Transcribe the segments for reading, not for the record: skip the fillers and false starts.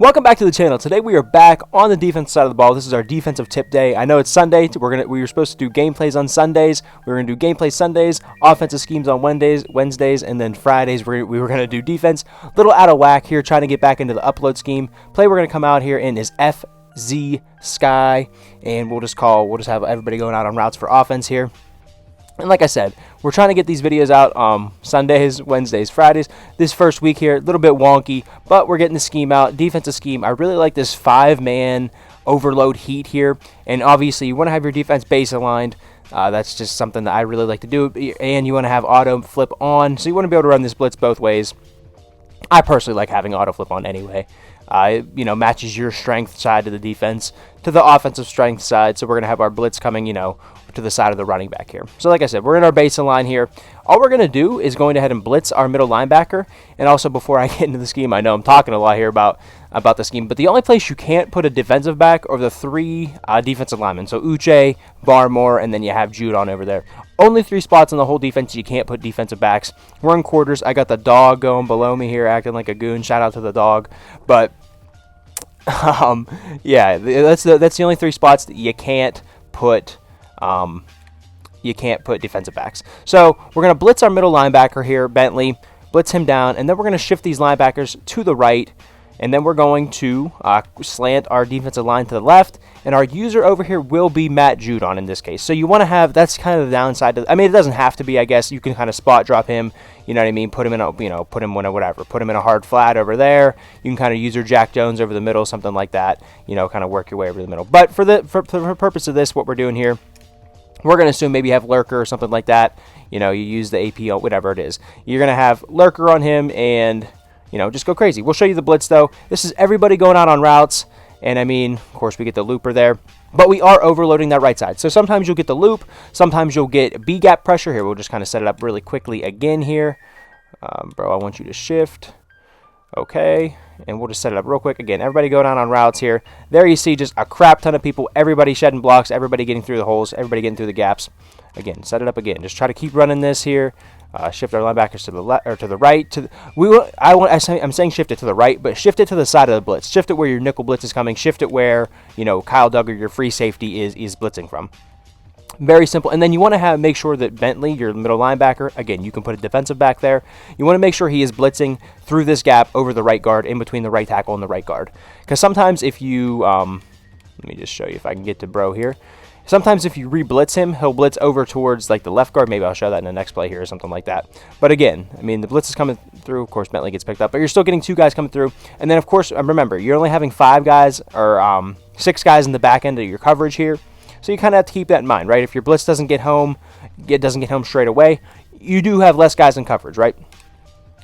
Welcome back to the channel. Today we are back on the defense side of the ball. This is our defensive tip day. I know it's Sunday. We were supposed to do gameplays on Sundays. We were going to do gameplay Sundays, offensive schemes on Wednesdays, and then Fridays we were going to do defense. A little out of whack here, trying to get back into the upload scheme. Play we're going to come out here in is FZ Sky, and we'll just have everybody going out on routes for offense here. And like I said, we're trying to get these videos out Sundays, Wednesdays, Fridays. This first week here, a little bit wonky, but we're getting the scheme out. Defensive scheme. I really like this 5-man overload heat here. And obviously, you want to have your defense base aligned. That's just something that I really like to do. And you want to have auto flip on. So you want to be able to run this blitz both ways. I personally like having auto flip on anyway. Matches your strength side of the defense to the offensive strength side. So we're going to have our blitz coming, to the side of the running back here. So like I said, we're in our base line here. All we're going to do is going ahead and blitz our middle linebacker. And also, before I get into the scheme, I know I'm talking a lot here about the scheme, but the only place you can't put a defensive back are the three defensive linemen. So Uche, Barmore, and then you have Jude on over there. Only 3 spots in the whole defense you can't put defensive backs. We're in quarters. I got the dog going below me here, acting like a goon. Shout out to the dog. But yeah, that's the only 3 spots that you can't put defensive backs. So we're going to blitz our middle linebacker here, Bentley, blitz him down, and then we're going to shift these linebackers to the right, and then we're going to slant our defensive line to the left, and our user over here will be Matt Judon in this case. So you want to have, that's kind of the downside. I mean, it doesn't have to be, I guess. You can kind of spot drop him, you know what I mean? Put him in a, put him in a whatever. Put him in a hard flat over there. You can kind of use your Jack Jones over the middle, something like that. Kind of work your way over the middle. But for the purpose of this, what we're doing here, we're going to assume maybe you have Lurker or something like that. You use the AP, whatever it is. You're going to have Lurker on him and, just go crazy. We'll show you the blitz, though. This is everybody going out on routes. And, I mean, of course, we get the looper there. But we are overloading that right side. So sometimes you'll get the loop. Sometimes you'll get B-gap pressure. Here, we'll just kind of set it up really quickly again here. Bro, I want you to shift. Okay. And we'll just set it up real quick. Again, everybody going out on routes here. There you see just a crap ton of people. Everybody shedding blocks. Everybody getting through the holes. Everybody getting through the gaps. Again, set it up again. Just try to keep running this here. Shift our linebackers to the left or to the right. I'm saying shift it to the right, but shift it to the side of the blitz. Shift it where your nickel blitz is coming. Shift it where Kyle Duggar, your free safety, is blitzing from. Very simple. And then you want to make sure that Bentley, your middle linebacker, again, you can put a defensive back there. You want to make sure he is blitzing through this gap over the right guard, in between the right tackle and the right guard. Because sometimes if you, let me just show you if I can get to bro here. Sometimes if you re-blitz him, he'll blitz over towards like the left guard. Maybe I'll show that in the next play here or something like that. But again, I mean, the blitz is coming through. Of course, Bentley gets picked up. But you're still getting 2 guys coming through. And then, of course, remember, you're only having 5 guys or 6 guys in the back end of your coverage here. So you kind of have to keep that in mind, right? If your blitz doesn't get home, straight away, you do have less guys in coverage, right?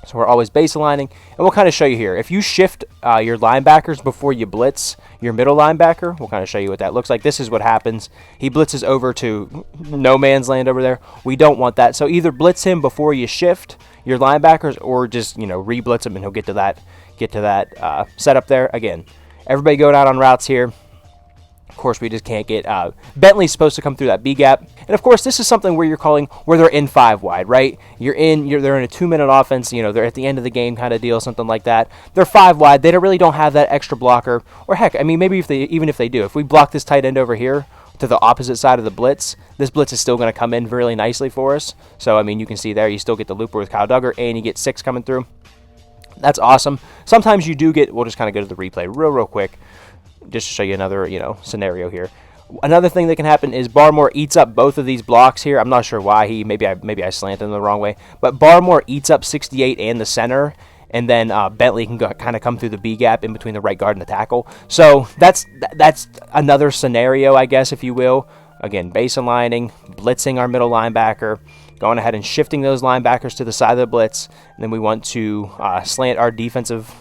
So we're always base aligning, and we'll kind of show you here. If you shift your linebackers before you blitz your middle linebacker, we'll kind of show you what that looks like. This is what happens. He blitzes over to no man's land over there. We don't want that. So either blitz him before you shift your linebackers, or just re-blitz him, and he'll get to that setup there. Again, everybody going out on routes here. Of course, we just can't get Bentley's supposed to come through that B gap, and of course, this is something where you're calling where they're in 5 wide, right? They're in a 2-minute offense. They're at the end of the game kind of deal, something like that. They're 5 wide. They don't have that extra blocker, or heck, I mean, maybe even if they do, if we block this tight end over here to the opposite side of the blitz, this blitz is still going to come in really nicely for us. So I mean, you can see there, you still get the looper with Kyle Duggar, and you get 6 coming through. That's awesome. Sometimes you do get. We'll just kind of go to the replay real quick, just to show you another, scenario here. Another thing that can happen is Barmore eats up both of these blocks here. I'm not sure why maybe I slanted them the wrong way, but Barmore eats up 68 and the center, and then Bentley can kind of come through the B gap in between the right guard and the tackle. So that's another scenario, I guess, if you will. Again, base aligning, blitzing our middle linebacker, going ahead and shifting those linebackers to the side of the blitz, and then we want to slant our defensive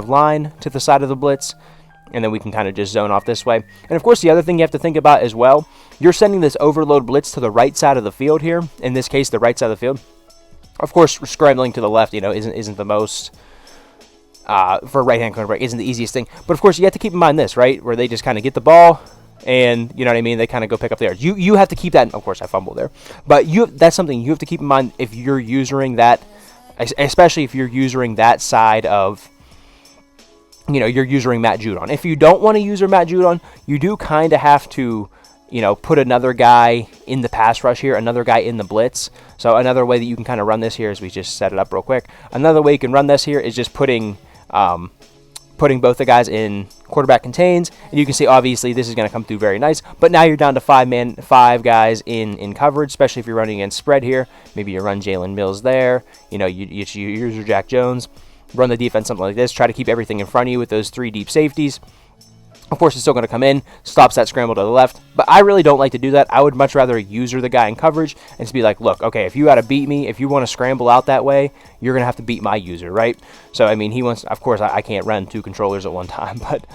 line to the side of the blitz. And then we can kind of just zone off this way. And, of course, the other thing you have to think about as well, you're sending this overload blitz to the right side of the field here. In this case, the right side of the field. Of course, scrambling to the left, isn't the most, for a right-hand quarterback, isn't the easiest thing. But, of course, you have to keep in mind this, right, where they just kind of get the ball and, you know what I mean, they kind of go pick up the yards. You have to keep that, of course, I fumbled there. But that's something you have to keep in mind if you're using that, especially if you're using that side of you know, you're using Matt Judon. If you don't want to use Matt Judon, you do kind of have to, you know, put another guy in the pass rush here, another guy in the blitz. So another way that you can kind of run this here is we just set it up real quick. Another way you can run this here is just putting both the guys in quarterback contains, and you can see obviously this is going to come through very nice. But now you're down to five guys in coverage, especially if you're running against spread here. Maybe you run Jalen Mills there. You know, you use your Jack Jones. Run the defense something like this. Try to keep everything in front of you with those 3 deep safeties. Of course, it's still going to come in, stops that scramble to the left, but I really don't like to do that. I would much rather user the guy in coverage and just be like, look, okay, if you got to beat me, if you want to scramble out that way, you're going to have to beat my user, right? So, I mean, he wants, of course, I can't run 2 controllers at one time, but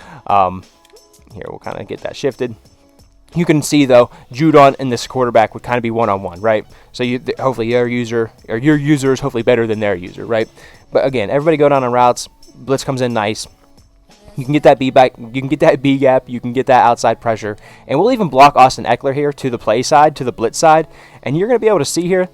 here, we'll kind of get that shifted. You can see, though, Judon and this quarterback would kind of be one-on-one, right? So hopefully your user is hopefully better than their user, right? But again, everybody go down on routes. Blitz comes in nice. You can get that B back. You can get that B gap. You can get that outside pressure, and we'll even block Austin Eckler here to the play side, to the blitz side, and you're going to be able to see here.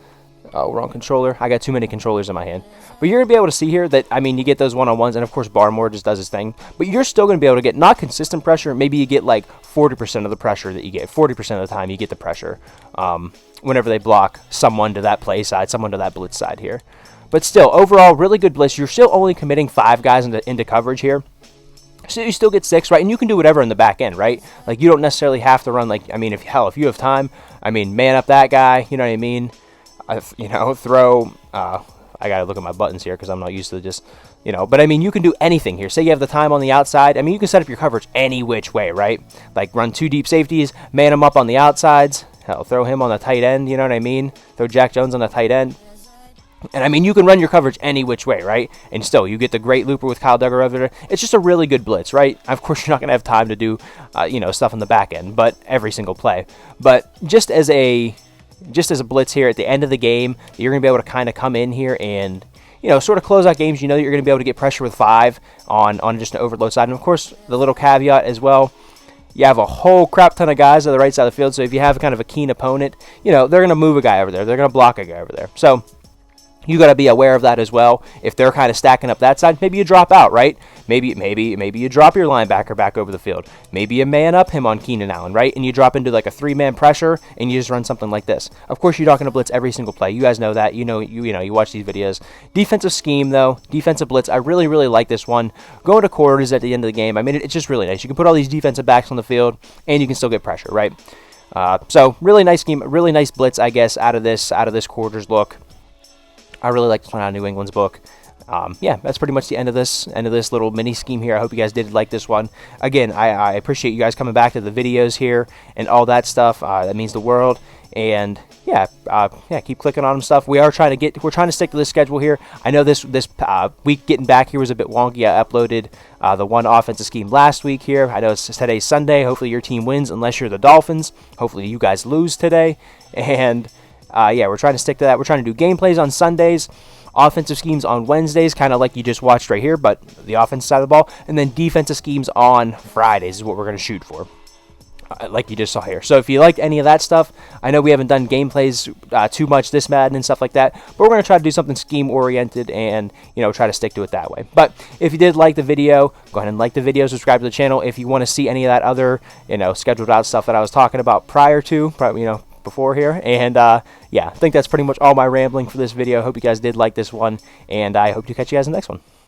Oh, wrong controller. I got too many controllers in my hand. But you're going to be able to see here that, I mean, you get those one-on-ones, and of course Barmore just does his thing. But you're still going to be able to get not consistent pressure. Maybe you get like 40% of the pressure that you get. 40% of the time you get the pressure whenever they block someone to that play side, someone to that blitz side here. But still, overall, really good blitz. You're still only committing 5 guys into coverage here. So you still get 6, right? And you can do whatever in the back end, right? Like, you don't necessarily have to run, like, I mean, if you have time, I mean, man up that guy, you know what I mean? You know, throw, I got to look at my buttons here because I'm not used to just, you know, but I mean, you can do anything here. Say you have the time on the outside. I mean, you can set up your coverage any which way, right? Like, run 2 deep safeties, man them up on the outsides. Hell, throw him on the tight end, you know what I mean? Throw Jack Jones on the tight end. And I mean, you can run your coverage any which way, right? And still, you get the great looper with Kyle Duggar over there. It's just a really good blitz, right? Of course, you're not going to have time to do, you know, stuff on the back end, but every single play. But just as a blitz here at the end of the game, you're going to be able to kind of come in here and, you know, sort of close out games. You know that you're going to be able to get pressure with 5 on just an overload side. And of course, the little caveat as well, you have a whole crap ton of guys on the right side of the field. So if you have kind of a keen opponent, you know, they're going to move a guy over there. They're going to block a guy over there. So you got to be aware of that as well. If they're kind of stacking up that side, maybe you drop out, right? Maybe you drop your linebacker back over the field. Maybe you man up him on Keenan Allen, right? And you drop into like a 3-man pressure, and you just run something like this. Of course, you're not going to blitz every single play. You guys know that. You know, you watch these videos. Defensive scheme, though, defensive blitz. I really, really like this one. Going to quarters at the end of the game. I mean, it's just really nice. You can put all these defensive backs on the field, and you can still get pressure, right? So really nice scheme, really nice blitz, I guess, out of this quarters look. I really like this one out of New England's book. Yeah, that's pretty much the end of this little mini scheme here. I hope you guys did like this one. Again, I appreciate you guys coming back to the videos here and all that stuff. That means the world. And yeah, keep clicking on them stuff. We're trying to stick to this schedule here. I know this week getting back here was a bit wonky. I uploaded the one offensive scheme last week here. I know today's Sunday. Hopefully your team wins, unless you're the Dolphins. Hopefully you guys lose today. And yeah, we're trying to stick to that. We're trying to do gameplays on Sundays, offensive schemes on Wednesdays, kind of like you just watched right here, but the offensive side of the ball, and then defensive schemes on Fridays is what we're going to shoot for, like you just saw here. So if you liked any of that stuff, I know we haven't done gameplays too much this Madden and stuff like that, but we're going to try to do something scheme-oriented and, you know, try to stick to it that way. But if you did like the video, go ahead and like the video, subscribe to the channel. If you want to see any of that other, you know, scheduled out stuff that I was talking about prior to, you know, before here. And yeah, I think that's pretty much all my rambling for this video. I hope you guys did like this one, and I hope to catch you guys in the next one.